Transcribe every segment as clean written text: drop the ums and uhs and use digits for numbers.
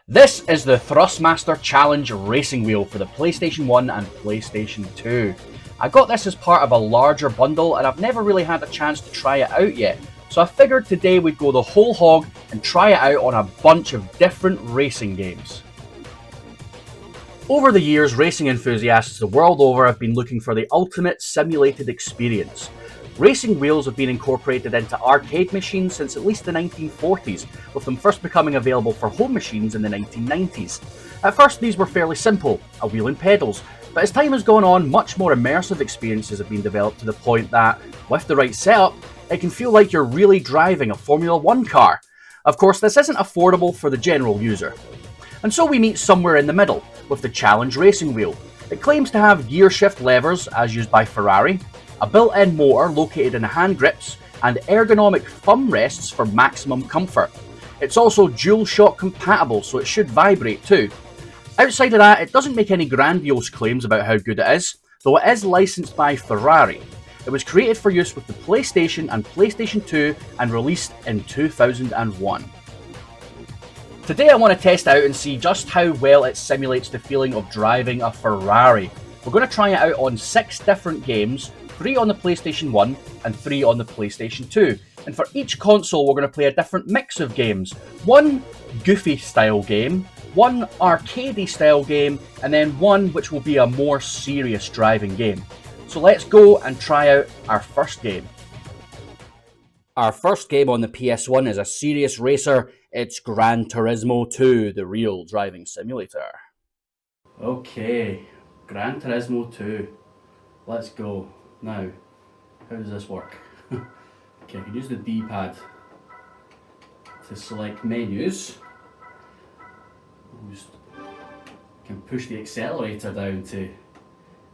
This is the Thrustmaster Challenge Racing Wheel for the PlayStation 1 and PlayStation 2. I got this as part of a larger bundle and I've never really had a chance to try it out yet, so I figured today we'd go the whole hog and try it out on a bunch of different racing games. Over the years, racing enthusiasts the world over have been looking for the ultimate simulated experience. Racing wheels have been incorporated into arcade machines since at least the 1940s, with them first becoming available for home machines in the 1990s. At first these were fairly simple, a wheel and pedals, but as time has gone on, much more immersive experiences have been developed to the point that, with the right setup, it can feel like you're really driving a Formula 1 car. Of course, this isn't affordable for the general user. And so we meet somewhere in the middle, with the Challenge Racing Wheel. It claims to have gear shift levers, as used by Ferrari, a built-in motor located in the hand grips, and ergonomic thumb rests for maximum comfort. It's also DualShock compatible, so it should vibrate too. Outside of that, it doesn't make any grandiose claims about how good it is, though it is licensed by Ferrari. It was created for use with the PlayStation and PlayStation 2 and released in 2001. Today I want to test out and see just how well it simulates the feeling of driving a Ferrari. We're going to try it out on 6 different games, 3 on the PlayStation 1 and 3 on the PlayStation 2. And for each console we're going to play a different mix of games. One goofy style game, one arcadey style game, and then one which will be a more serious driving game. So let's go and try out our first game. Our first game on the PS1 is a serious racer. It's Gran Turismo 2, the real driving simulator. Okay, Gran Turismo 2. Let's go. Now, how does this work? Okay, I can use the D-pad to select menus. Just can push the accelerator down to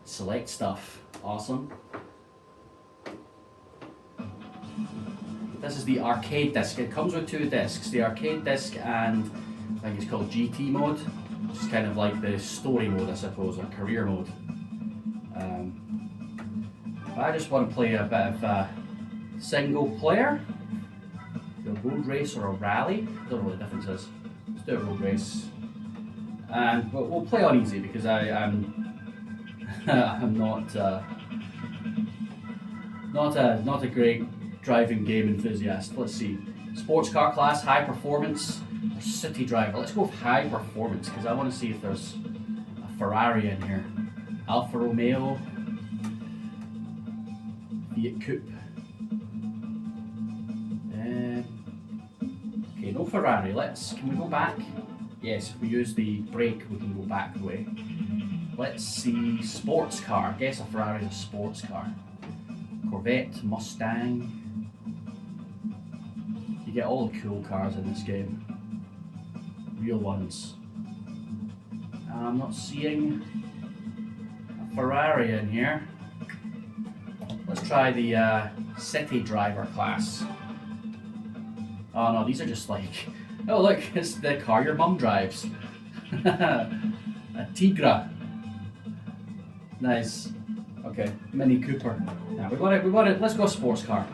select stuff. Awesome. This is the arcade disc. It comes with 2 discs, the arcade disc and I think it's called GT mode, which is kind of like the story mode, I suppose, or career mode. I just want to play a bit of single player, a road race or a rally. I don't know what the difference is. Let's do a road race, and we'll play on easy because I'm I'm not a great driving game enthusiast. Let's see. Sports car class, high performance, or city driver. Let's go with high performance because I want to see if there's a Ferrari in here. Alfa Romeo, Fiat Coupe. Okay, no Ferrari. Can we go back? Yes, if we use the brake, we can go back the way. Let's see, sports car. I guess a Ferrari is a sports car. Corvette, Mustang. You get all the cool cars in this game. Real ones. I'm not seeing a Ferrari in here. Let's try the city driver class. Oh no, these are just like... Oh look, it's the car your mum drives. A Tigra. Nice. Okay, Mini Cooper. Now we got it. Let's go sports car.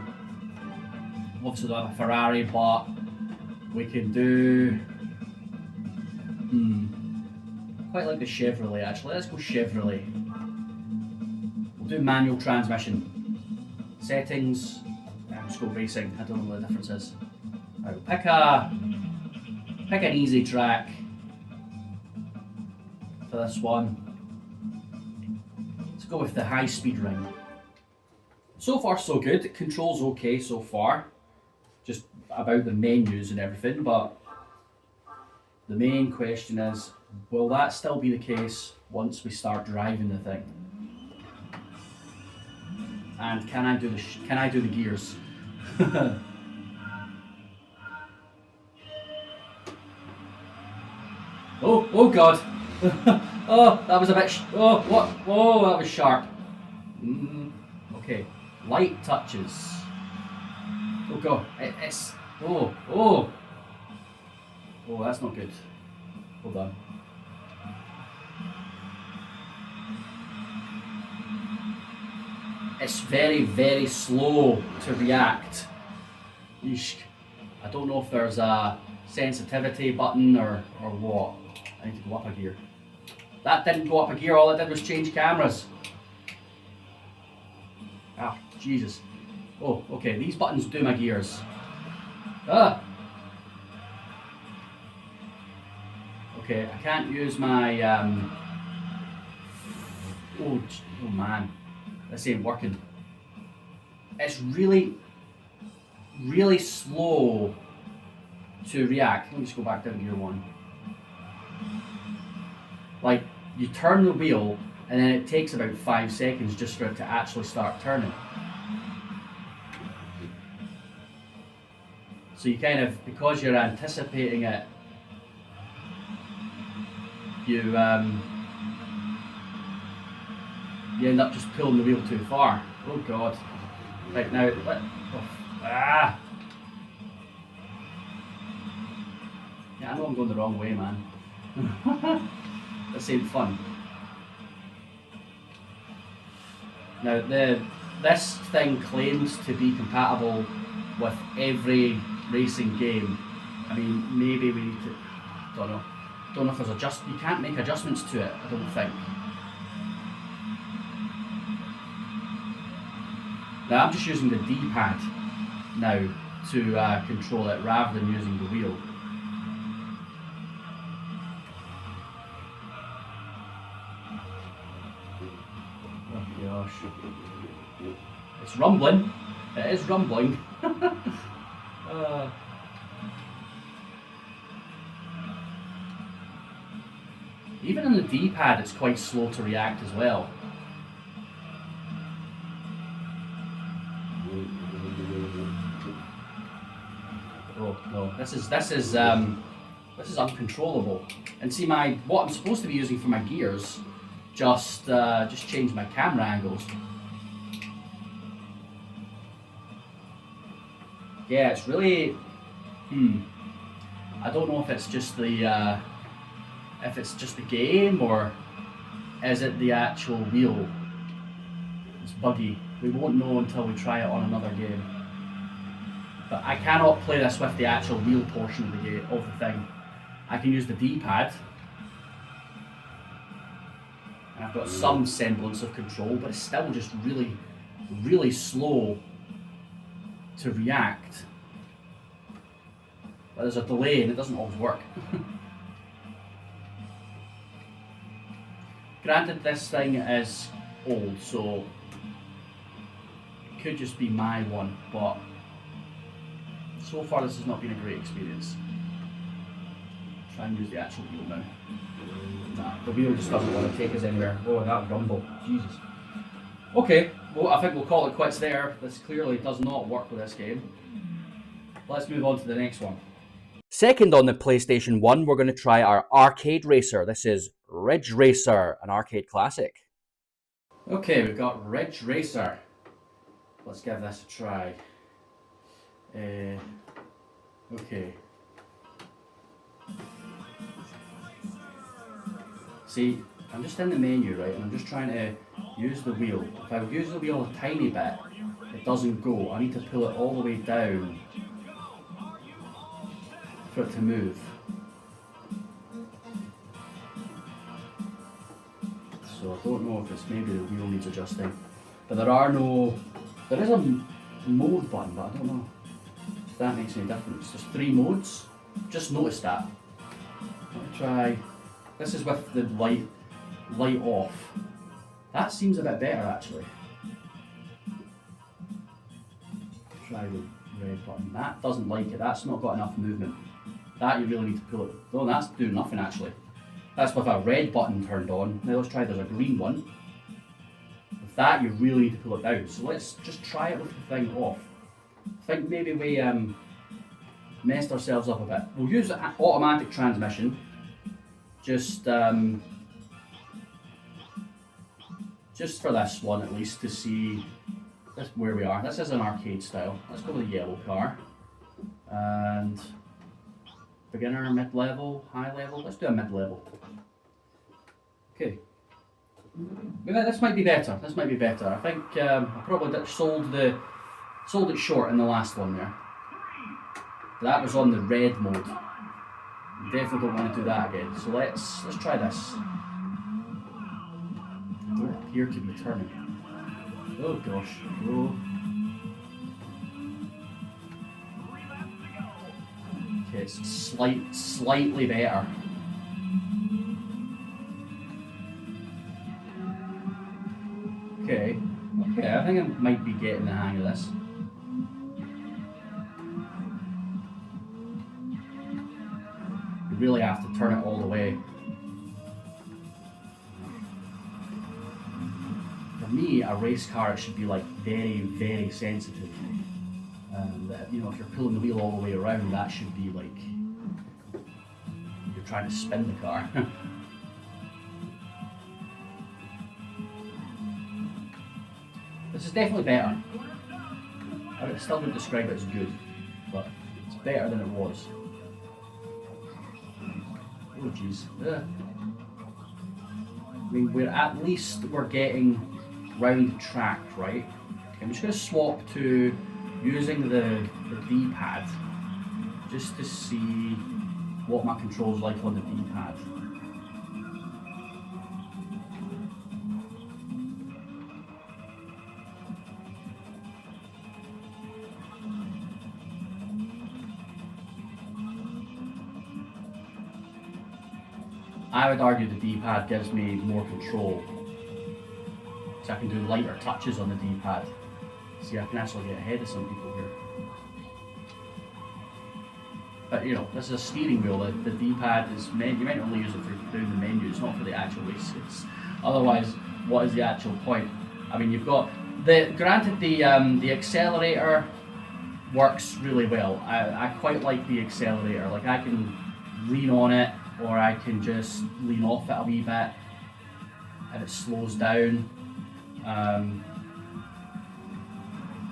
Obviously don't have a Ferrari, but we can do. Quite like the Chevrolet actually. Let's go Chevrolet. We'll do manual transmission. Settings. Let's go racing. I don't know what the difference is. Right, pick an easy track for this one. Let's go with the high speed ring. So far so good. Controls okay so far. Just about the menus and everything, but the main question is, will that still be the case once we start driving the thing? And can I do the gears? Oh god. Oh, that was a bit that was sharp. Okay, light touches. Oh god, it's oh, that's not good. Hold on. It's very, very slow to react. Yeesh. I don't know if there's a sensitivity button or what? I need to go up a gear. That didn't go up a gear, all it did was change cameras. Ah, Jesus. Oh, okay, these buttons do my gears. Ah! Okay, I can't use my, oh man, this ain't working. It's really, really slow to react. Let me just go back down to gear 1. Like, you turn the wheel and then it takes about 5 seconds just for it to actually start turning. So you kind of, because you're anticipating it, you end up just pulling the wheel too far. Oh God. Right now, yeah, I know I'm going the wrong way, man. This ain't fun. Now, this thing claims to be compatible with every racing game. I mean, maybe we need to, don't know if there's you can't make adjustments to it, I don't think. Now I'm just using the D-pad now to control it rather than using the wheel. Oh gosh. It's rumbling. It is rumbling. Even on the D-pad, it's quite slow to react as well. Oh no, this is uncontrollable. And see, what I'm supposed to be using for my gears just changed my camera angles. Yeah, it's really. I don't know if it's just the game or is it the actual wheel? It's buggy. We won't know until we try it on another game. But I cannot play this with the actual wheel portion of the thing. I can use the D-pad, and I've got some semblance of control, but it's still just really, really slow to react. But there's a delay and it doesn't always work. Granted, this thing is old, so it could just be my one, but so far this has not been a great experience. Try and use the actual wheel now. Nah, the wheel just doesn't want to take us anywhere. Oh, that rumble, Jesus. Okay, well I think we'll call it quits there. This clearly does not work with this game. Let's move on to the next one. Second on the PlayStation 1, we're going to try our arcade racer. This is Ridge Racer, an arcade classic. Okay, we've got Ridge Racer. Let's give this a try. Okay. See, I'm just in the menu, right, and I'm just trying to use the wheel. If I use the wheel a tiny bit, it doesn't go. I need to pull it all the way down for it to move. So I don't know if it's maybe the wheel needs adjusting. But there is a mode button, but I don't know if that makes any difference. There's 3 modes. Just noticed that. Let me try. This is with the light off. That seems a bit better actually. Try the red button. That doesn't like it. That's not got enough movement. That you really need to pull it. Oh, that's doing nothing actually. That's with a red button turned on. Now let's try there's a green one. With that you really need to pull it down. So let's just try it with the thing off. I think maybe we messed ourselves up a bit. We'll use an automatic transmission. Just for this one at least to see where we are. This is an arcade style. Let's go with the yellow car. And beginner, mid-level, high-level. Let's do a mid-level. Okay. This might be better. This might be better. I think I probably sold it short in the last one there. That was on the red mode. Definitely don't want to do that again. So let's try this. Don't appear to be turning. Oh gosh. Oh. Okay, it's slightly better. Okay. Okay, I think I might be getting the hang of this. You really have to turn it all the way. For me, a race car, it should be like very sensitive. That, you know, if you're pulling the wheel all the way around, that should be like you're trying to spin the car. This is definitely better. I still would describe it as good, but it's better than it was. Oh jeez. I mean, we're getting round the track, right? Okay, I'm just going to swap to using the D-pad just to see what my controls like on the D-pad. I would argue the D-pad gives me more control. So I can do lighter touches on the D-pad. See, I can actually get ahead of some people here. But you know, this is a steering wheel. The D-pad is meant, you might only use it for doing the menu. It's not for the actual races. Otherwise, what is the actual point? I mean, you've got granted the accelerator works really well. I quite like the accelerator. Like I can lean on it, or I can just lean off it a wee bit, and it slows down.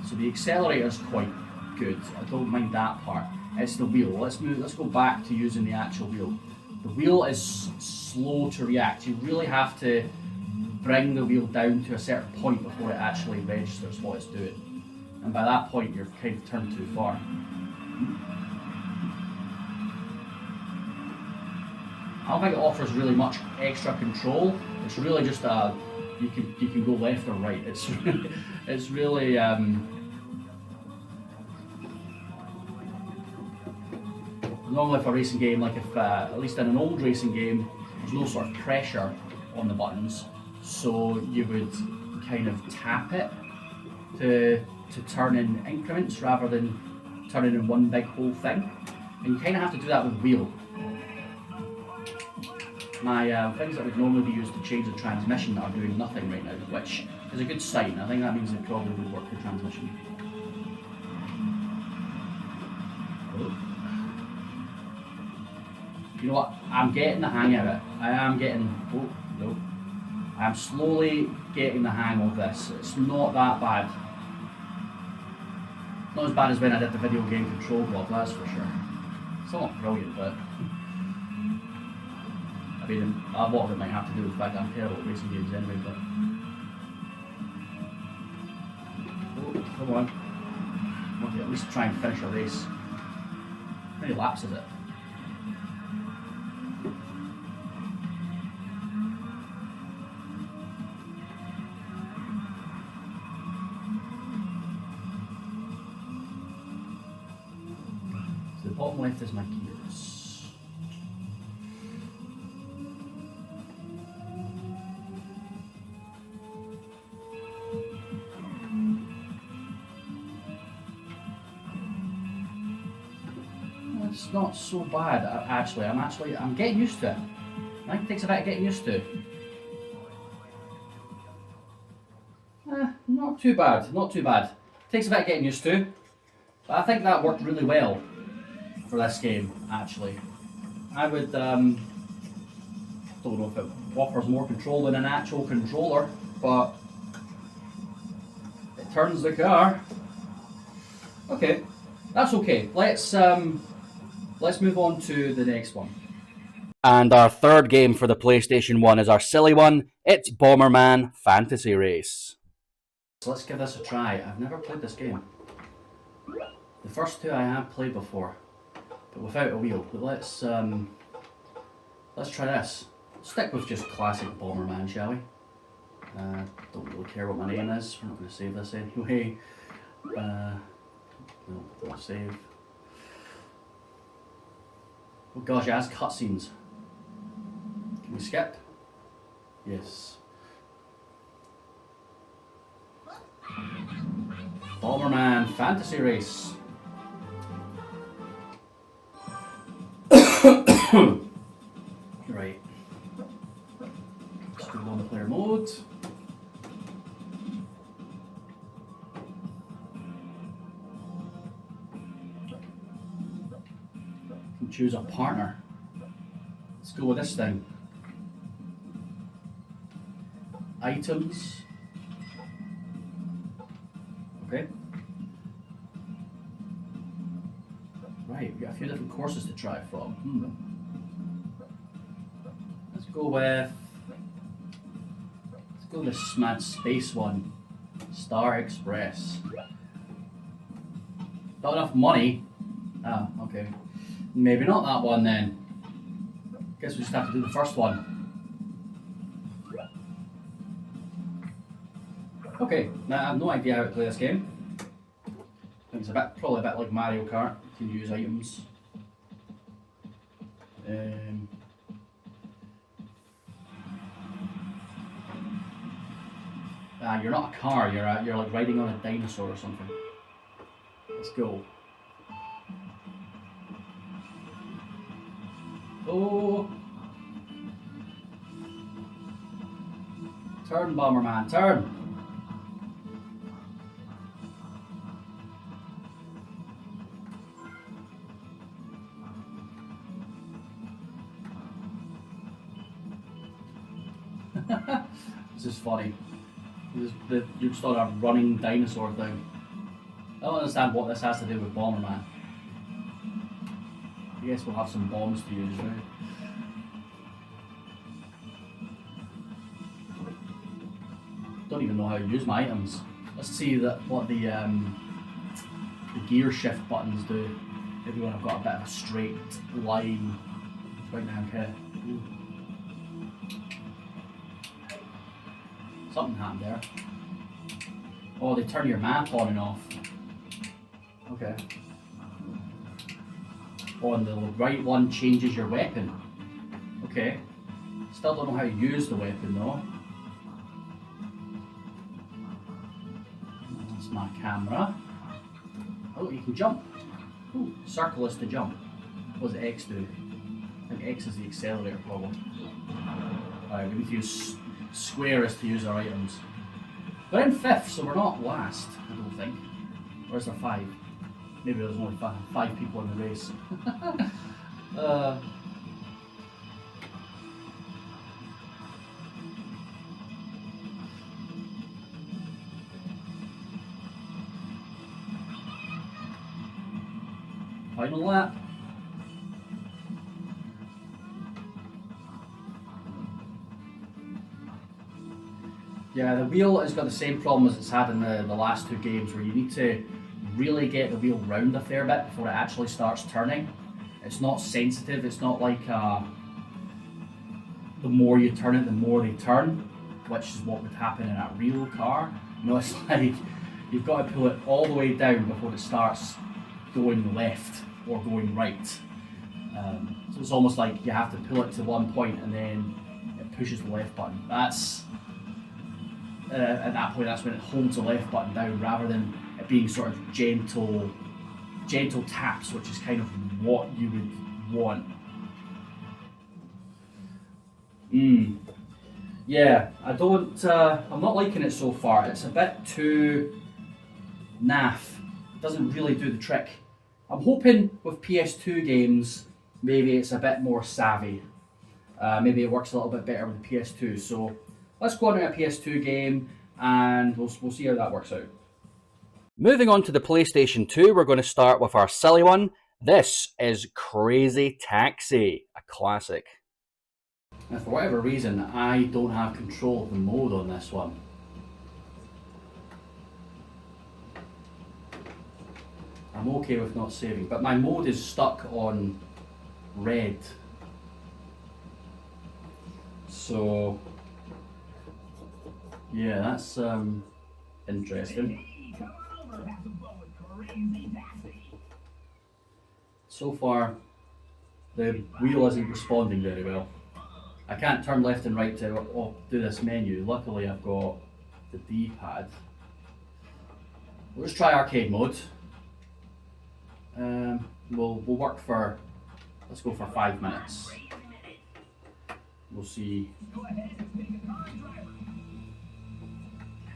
So the accelerator is quite good. I don't mind that part. It's the wheel. Let's go back to using the actual wheel. The wheel is slow to react. You really have to bring the wheel down to a certain point before it actually registers what it's doing. And by that point, you're kind of turned too far. I don't think it offers really much extra control. It's really just you can go left or right. It's really normally for a racing game, like if at least in an old racing game, there's no sort of pressure on the buttons, so you would kind of tap it to turn in increments rather than turning in one big whole thing. And you kind of have to do that with wheel. My things that would normally be used to change the transmission are doing nothing right now, which is a good sign. I think that means it probably would work the transmission. You know what? I'm getting the hang of it. I'm slowly getting the hang of this. It's not that bad. Not as bad as when I did the video game control block, that's for sure. It's not brilliant, but I mean, a lot of it might have to do with the fact that I'm terrible at racing games anyway, but come on. I want to at least try and finish a race. How many laps is it? So the bottom left is my gears. It's not so bad actually. I'm getting used to it. I think it takes a bit of getting used to. Not too bad. Takes a bit of getting used to, but I think that worked really well for this game. Actually, I would don't know if it offers more control than an actual controller, but it turns the car. Okay, that's okay. Let's move on to the next one. And our third game for the PlayStation 1 is our silly one. It's Bomberman Fantasy Race. So let's give this a try. I've never played this game. The first two I have played before, but without a wheel. But let's Let's try this. Stick with just classic Bomberman, shall we? Don't really care what my name is. We're not going to save this anyway. No, don't save. Oh gosh, it has cutscenes. Can we skip? Yes. Bomberman Fantasy Race. Right. Let's do one player mode. Can choose a partner. Let's go with this thing. Items. Okay. Right, we've got a few different courses to try from. Let's go with this mad space one. Star Express. Not enough money. Ah, okay. Maybe not that one then. Guess we just have to do the first one. Okay, now I have no idea how to play this game. I think it's probably a bit like Mario Kart. You can use items. You're not a car. You're like riding on a dinosaur or something. Let's go. Oh! Turn, Bomberman, turn! This is funny. You're just on a running dinosaur thing. I don't understand what this has to do with Bomberman. I guess we'll have some bombs to use, right? Don't even know how to use my items. Let's see what the gear shift buttons do. Maybe when I've got a bit of a straight line. Right now, okay. Something happened there. Oh, they turn your map on and off. Okay. Oh, and the right one changes your weapon. Okay. Still don't know how to use the weapon though. That's my camera. Oh, you can jump. Ooh, circle is to jump. What does X do? I think X is the accelerator probably. Alright, we need to use square is to use our items. We're in 5th, so we're not last, I don't think. Or is there 5? Maybe there's only five people in the race. Final lap. Yeah, the wheel has got the same problem as it's had in the last 2 games, where you need to really get the wheel round a fair bit before it actually starts turning. It's not sensitive. It's not like the more you turn it, the more they turn, which is what would happen in a real car. No, it's like you've got to pull it all the way down before it starts going left or going right. So it's almost like you have to pull it to one point and then it pushes the left button. That's at that point, that's when it holds the left button down, rather than it being sort of gentle taps, which is kind of what you would want. Yeah, I'm not liking it so far. It's a bit too naff. It doesn't really do the trick. I'm hoping with PS2 games, maybe it's a bit more savvy. Maybe it works a little bit better with the PS2. So let's go on to a PS2 game and we'll see how that works out. Moving on to the PlayStation 2, we're going to start with our silly one. This is Crazy Taxi, a classic. Now, for whatever reason, I don't have control of the mode on this one. I'm okay with not saving, but my mode is stuck on red. So yeah, that's interesting. So far, the wheel isn't responding very well. I can't turn left and right to do this menu. Luckily, I've got the D-pad. Let's try arcade mode. We'll work for. Let's go for 5 minutes. We'll see. I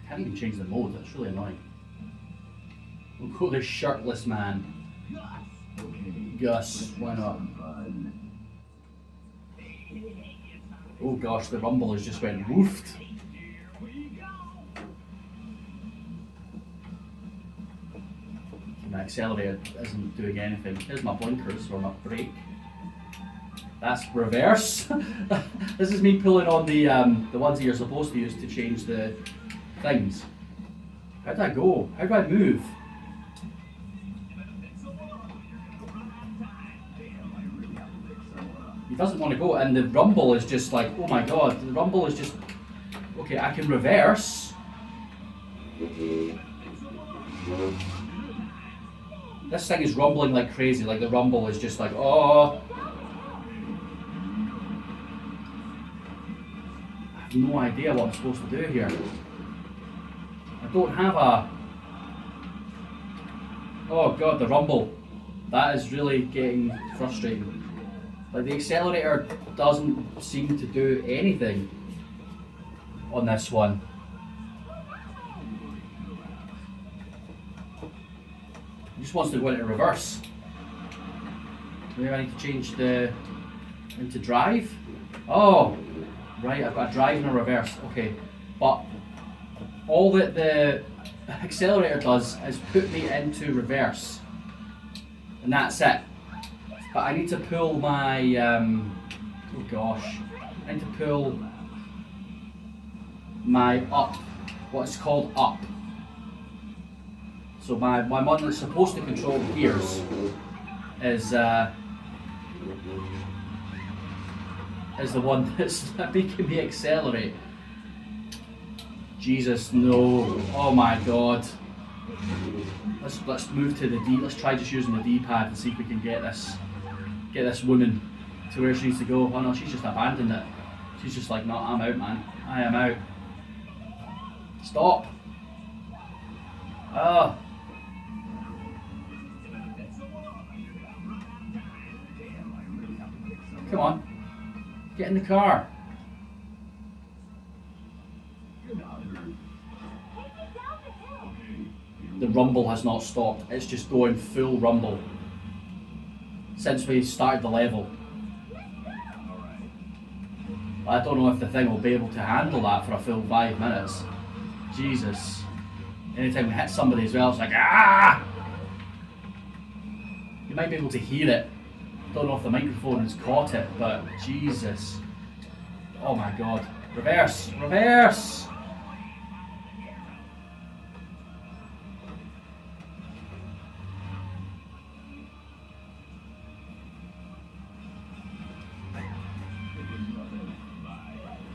can't even change the mode. That's really annoying. We'll go the shirtless man. Gus, why not? Oh gosh, the rumble has just went woofed. My accelerator isn't doing anything. Here's my blinkers or my brake. That's reverse. This is me pulling on the ones that you're supposed to use to change the things. How do I go? How do I move? He doesn't want to go, and the rumble is just like, oh my god, the rumble is just, okay, I can reverse. This thing is rumbling like crazy, like the rumble is just like, oh. I have no idea what I'm supposed to do here. I don't have a... Oh god, the rumble. That is really getting frustrating. Like the accelerator doesn't seem to do anything on this one. It just wants to go into reverse. Maybe I need to change into drive. Oh, right, I've got a drive and a reverse. Okay, but all that the accelerator does is put me into reverse, and that's it. But I need to pull my, oh gosh, I need to pull my up, what's called up. So my one that's supposed to control the gears is the one that's making me accelerate. Jesus, no! Oh my God! Let's move to the D. Let's try just using the D-pad and see if we can get this woman to where she needs to go. Oh no, she's just abandoned it. She's just like, no, I'm out, man. I am out. Stop! Oh. Come on, get in the car. The rumble has not stopped. It's just going full rumble since we started the level. I don't know if the thing will be able to handle that for a full 5 minutes. Jesus. Anytime we hit somebody as well, it's like, ah! You might be able to hear it. Don't know if the microphone has caught it, but Jesus. Oh my God. Reverse! Reverse!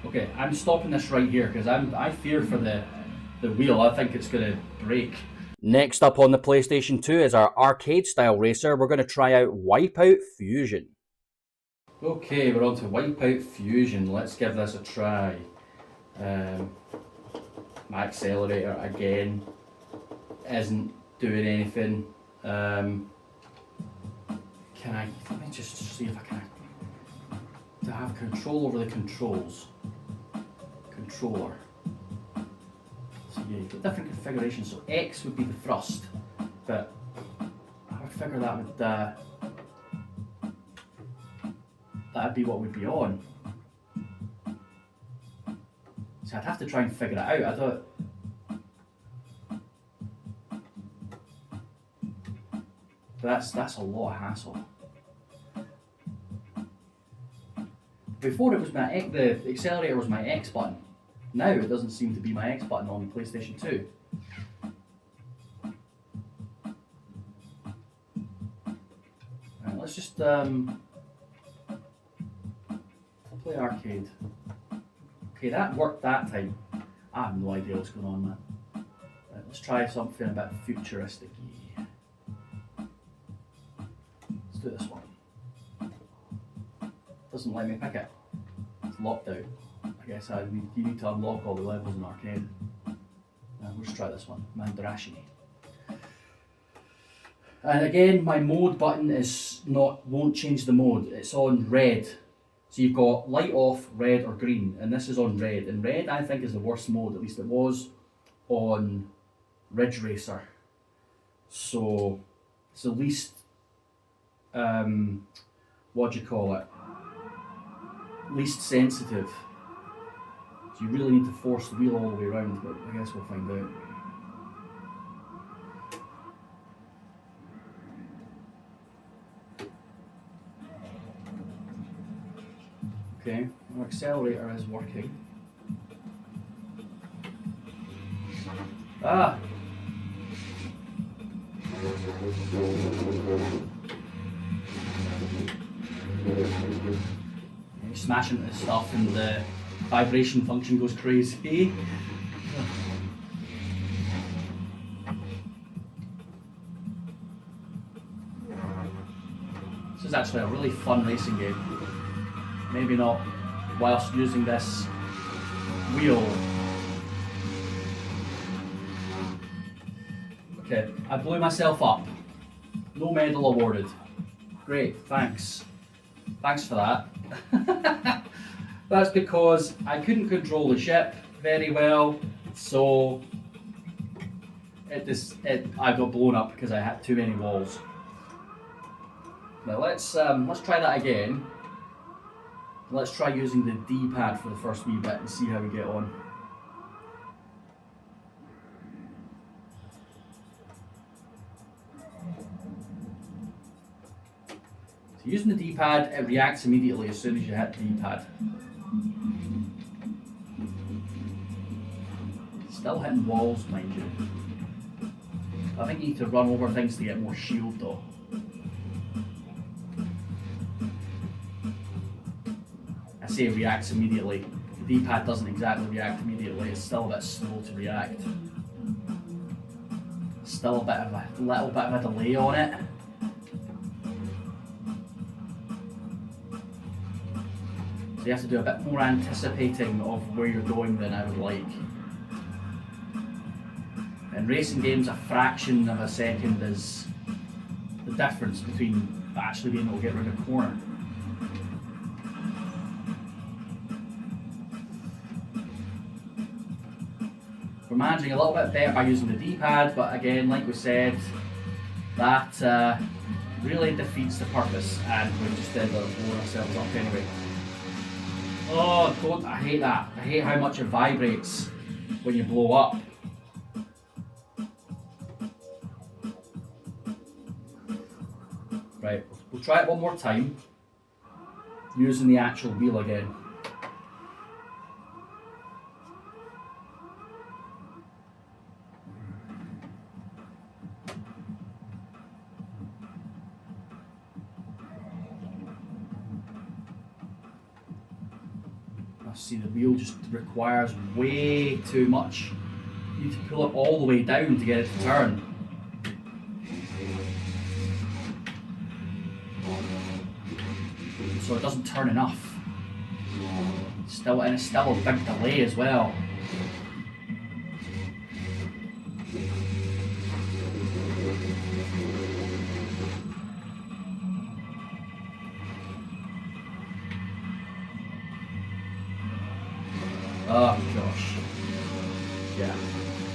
Okay, I'm stopping this right here because I fear for the wheel. I think it's going to break. Next up on the PlayStation 2 is our arcade-style racer. We're going to try out Wipeout Fusion. Okay, we're on to Wipeout Fusion. Let's give this a try. My accelerator, again, isn't doing anything. Let me just see if I can to have control over the controls. Controller. So yeah, you've got different configurations. So X would be the thrust, but I would figure that would that'd be what would be on. So I'd have to try and figure it out. I thought. But that's a lot of hassle. Before it was the accelerator was my X button. Now it doesn't seem to be my X button on PlayStation 2. Right, let's just play arcade. Okay, that worked that time. I have no idea what's going on, man. Right, let's try something a bit futuristic-y. Let's do this one. Doesn't let me pick it. It's locked out. I guess you need to unlock all the levels in Arcade. Let's try this one, Mandrashini. And again, my mode button won't change the mode. It's on red. So you've got light off, red or green, and this is on red. And red, I think, is the worst mode. At least it was on Ridge Racer. So it's the least, what do you call it? Least sensitive. So you really need to force the wheel all the way around, but I guess we'll find out. Okay, our accelerator is working. Ah! You smash into stuff and the vibration function goes crazy. This is actually a really fun racing game. Maybe not whilst using this wheel. Okay, I blew myself up. No medal awarded. Great, thanks. Thanks for that. That's because I couldn't control the ship very well, so I got blown up because I had too many walls. Now let's try that again. Let's try using the D-pad for the first wee bit and see how we get on. So using the D-pad, it reacts immediately as soon as you hit the D-pad. Still hitting walls, mind you. I think you need to run over things to get more shield though. I say it reacts immediately. The D-pad doesn't exactly react immediately, it's still a bit slow to react. Still a little bit of a delay on it. So you have to do a bit more anticipating of where you're going than I would like. In racing games, a fraction of a second is the difference between actually being able to get rid of a corner. We're managing a little bit better by using the D-pad, but again, like we said, that really defeats the purpose, and we just ended up blowing ourselves up anyway. Oh, I hate that. I hate how much it vibrates when you blow up. Right, we'll try it one more time, using the actual wheel again. See, the wheel just requires way too much. You need to pull it all the way down to get it to turn. So it doesn't turn enough. It's still a big delay as well. Oh gosh. Yeah.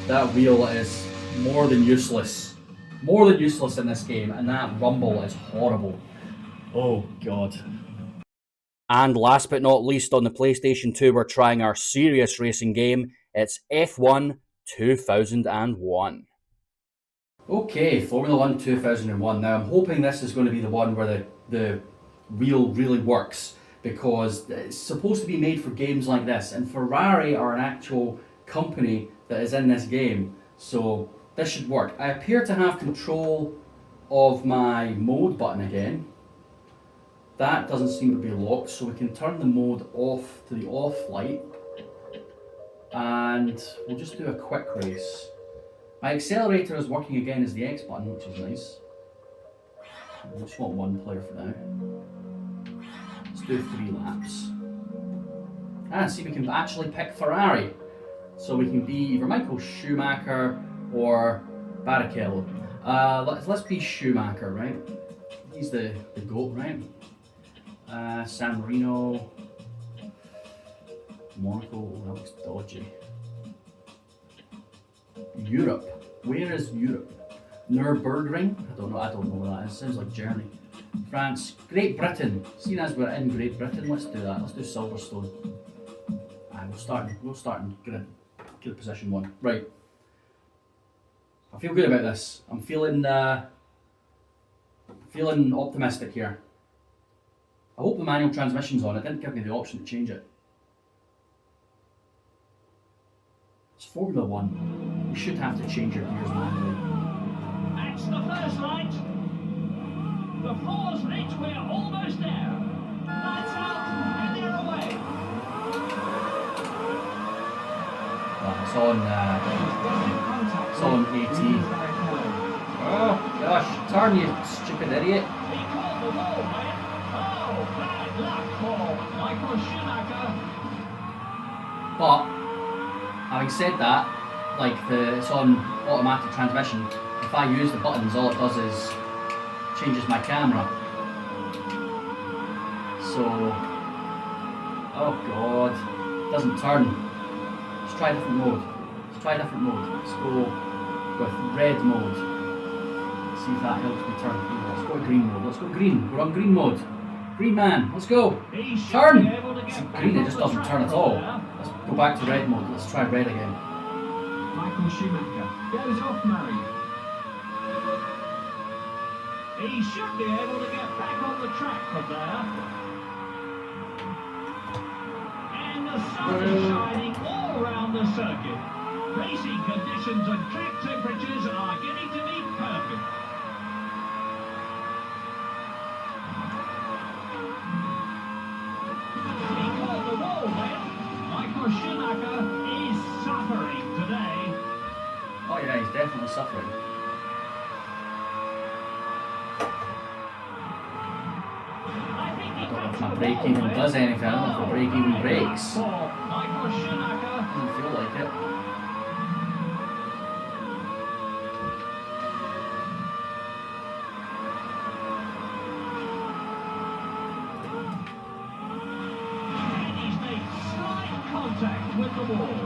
That wheel is more than useless. More than useless in this game, and that rumble is horrible. Oh god. And last but not least, on the PlayStation 2, we're trying our serious racing game. It's F1 2001. Okay, Formula 1 2001. Now, I'm hoping this is going to be the one where the wheel really works, because it's supposed to be made for games like this, and Ferrari are an actual company that is in this game, so this should work. I appear to have control of my mode button again. That doesn't seem to be locked, so we can turn the mode off to the off light. And we'll just do a quick race. My accelerator is working again as the X button, which is nice. I just want one player for now. Let's do 3 laps. And see, we can actually pick Ferrari. So we can be either Michael Schumacher or Barrichello. Let's be Schumacher, right? He's the GOAT, right? San Marino, Monaco, that looks dodgy. Europe. Where is Europe? Nürburgring? I don't know where that is. Sounds like Germany. France. Great Britain. Seeing as we're in Great Britain, let's do that. Let's do Silverstone. We'll start in grid position 1. Right. I feel good about this. I'm feeling optimistic here. I hope the manual transmission's on. It didn't give me the option to change it. It's Formula 1. You should have to change your gears manually. That's the first light. The floor's lit. We're almost there. Lights out and they're away. It's on AT. Oh gosh, turn, you stupid idiot. He caught the wall, man. Oh, bad luck for Michael Schumacher. But having said that, like it's on automatic transmission. If I use the buttons, all it does is changes my camera. So, oh god, it doesn't turn. Let's try a different mode. Let's go with red mode. See if that helps me turn. Let's go to green mode. Let's go green. We're on green mode. Green man, let's go. Turn! See, green, it just doesn't turn at all. Let's go back to red mode. Let's try red again. Michael Schumacher goes off Murray. He should be able to get back on the track from there. And the sun is shining all around the circuit. Racing conditions and track temperatures are getting to be perfect. He caught the wall then. Michael Schumacher is suffering today. Oh yeah, he's definitely suffering. If my brake even does anything, I don't know if the brake even brakes. Doesn't feel like it. And he's made slight contact with the wall.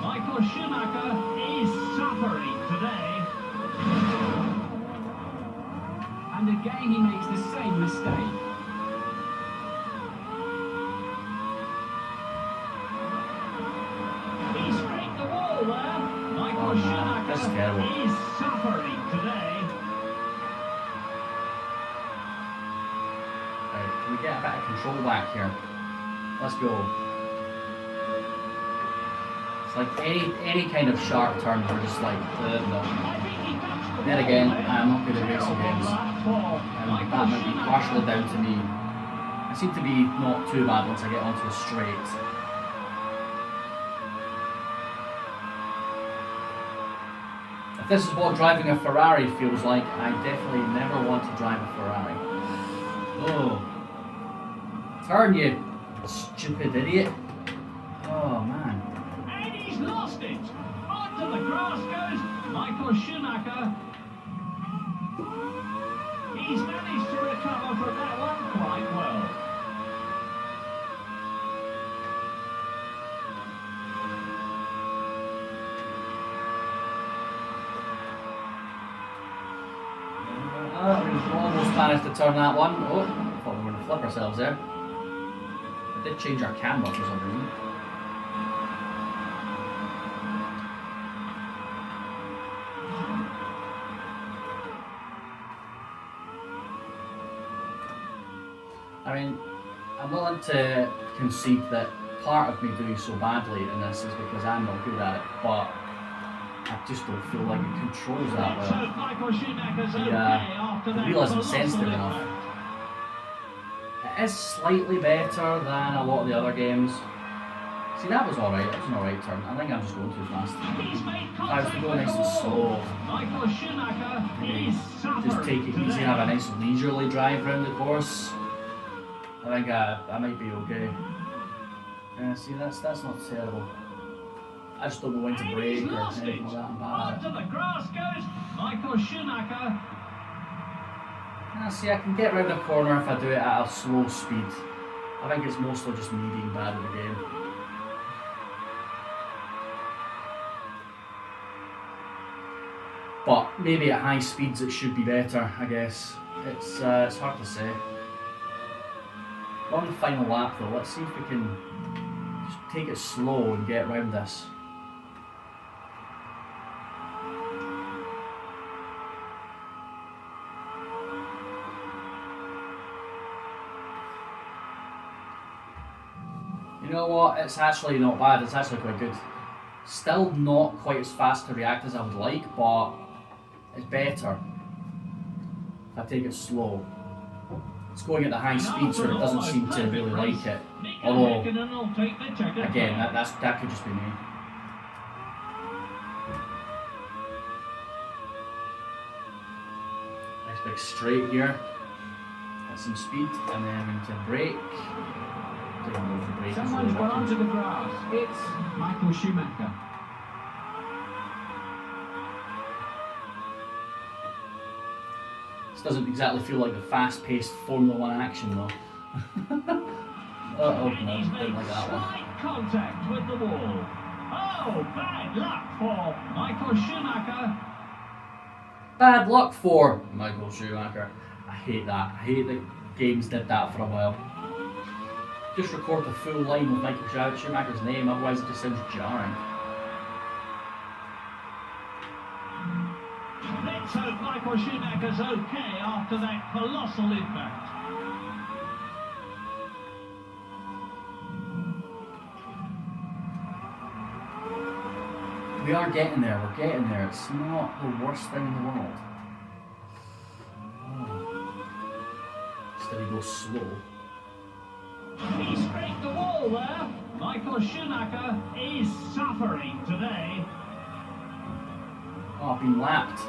Michael Schumacher is suffering today. And again he makes the same mistake. That's terrible. He's suffering today. Right, can we get a bit of control back here? Let's go. It's like any kind of sharp turn, we're just like, no. Then again, I'm not good at racing games. And that might be partially down to me. I seem to be not too bad once I get onto a straight. If this is what driving a Ferrari feels like, I definitely never want to drive a Ferrari. Oh. Turn, you stupid idiot. Oh, man. And he's lost it. Onto the grass goes Michael Schumacher. He's managed to recover from that one quite well. We almost managed to turn that one. Oh, I thought we were going to flip ourselves there. I did change our camera for some reason. I mean, I'm willing to concede that part of me doing so badly in this is because I'm not good at it, but I just don't feel like it controls that well. The wheel isn't sensitive enough. It is slightly better than a lot of the other games. See, that was alright. That was an alright turn. I think I'm just going too fast. He's made I was contact going with nice the and slow. wall. Michael Schumacher is suffering Just take it easy and have a nice leisurely drive around the course. I think I might be okay. See, that's not terrible. I just don't know when to brake or anything like that. Onto the grass goes Michael Schumacher. See, I can get round the corner if I do it at a slow speed. I think it's mostly just me being bad at the game. But maybe at high speeds it should be better, I guess. It's hard to say. On the final lap though, let's see if we can just take it slow and get around this. You know what, it's actually not bad, it's actually quite good. Still not quite as fast to react as I would like, but it's better if I take it slow. It's going at the high speed so it doesn't seem to really like it. Although, again, that could just be me. Nice big straight here. Get some speed and then we can brake. Someone's gone onto the grass. It's Michael Schumacher. This doesn't exactly feel like the fast-paced Formula 1 action though. Oh no, didn't like that one. Slight contact with the wall. Oh, bad luck for Michael Schumacher. Bad luck for Michael Schumacher. I hate that. I hate that games did that for a while. Just record the full line with Michael Schumacher's name, otherwise it just sounds jarring. Let's hope Michael Schumacher's okay after that colossal impact. We are getting there, we're getting there. It's not the worst thing in the world. Instead he goes slow. He scraped the wall there. Michael Schumacher is suffering today. Oh, I've been lapped.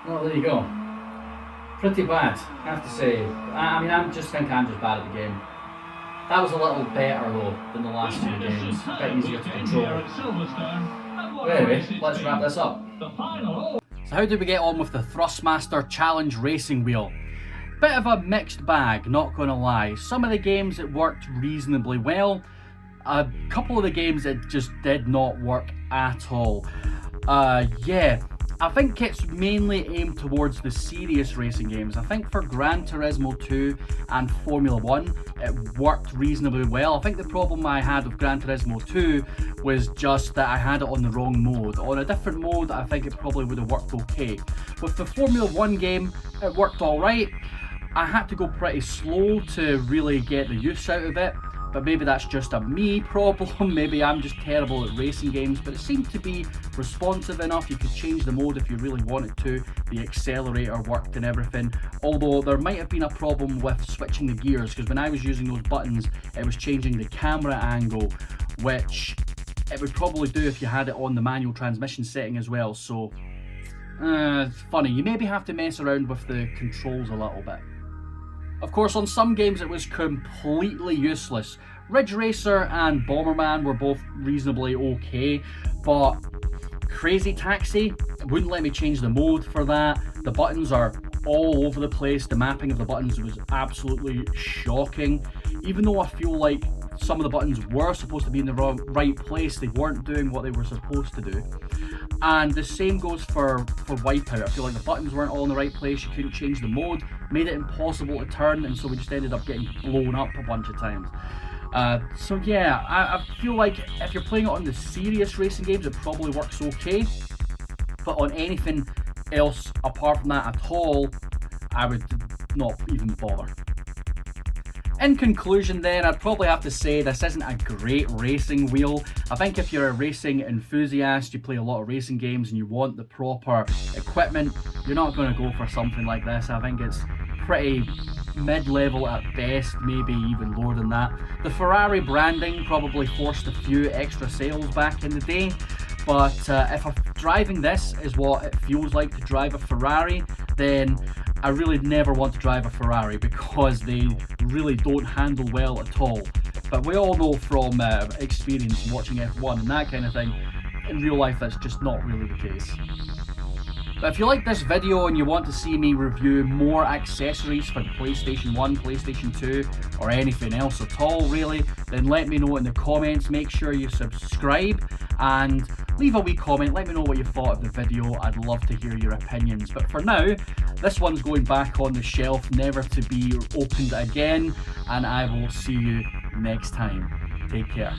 Well, there you go. Pretty bad, I have to say. I mean, I'm just bad at the game. That was a little better though than the last few games. A bit easier to control. But anyway, let's wrap this up. So how did we get on with the Thrustmaster Challenge Racing Wheel? Bit of a mixed bag, not gonna lie. Some of the games it worked reasonably well. A couple of the games it just did not work at all. Yeah. I think it's mainly aimed towards the serious racing games. I think for Gran Turismo 2 and Formula 1, it worked reasonably well. I think the problem I had with Gran Turismo 2 was just that I had it on the wrong mode. On a different mode, I think it probably would have worked okay. With the Formula 1 game, it worked alright. I had to go pretty slow to really get the use out of it. But maybe that's just a me problem, maybe I'm just terrible at racing games, but it seemed to be responsive enough. You could change the mode if you really wanted to, the accelerator worked and everything, although there might have been a problem with switching the gears, because when I was using those buttons, it was changing the camera angle, which it would probably do if you had it on the manual transmission setting as well, so it's funny, you maybe have to mess around with the controls a little bit. Of course, on some games it was completely useless. Ridge Racer and Bomberman were both reasonably okay, but Crazy Taxi wouldn't let me change the mode for that. The buttons are all over the place. The mapping of the buttons was absolutely shocking. Even though I feel like some of the buttons were supposed to be in the right place, they weren't doing what they were supposed to do. And the same goes for Wipeout. I feel like the buttons weren't all in the right place, you couldn't change the mode, made it impossible to turn, and so we just ended up getting blown up a bunch of times. So yeah, I feel like if you're playing it on the serious racing games, it probably works okay. But on anything else apart from that at all, I would not even bother. In conclusion then, I'd probably have to say this isn't a great racing wheel. I think if you're a racing enthusiast, you play a lot of racing games and you want the proper equipment, you're not going to go for something like this. I think it's pretty mid-level at best, maybe even lower than that. The Ferrari branding probably forced a few extra sales back in the day, but if driving this is what it feels like to drive a Ferrari, then I really never want to drive a Ferrari because they really don't handle well at all. But we all know from experience watching F1 and that kind of thing, in real life that's just not really the case. But if you like this video and you want to see me review more accessories for the PlayStation 1, PlayStation 2, or anything else at all really, then let me know in the comments. Make sure you subscribe and leave a wee comment. Let me know what you thought of the video. I'd love to hear your opinions. But for now, this one's going back on the shelf, never to be opened again, and I will see you next time. Take care.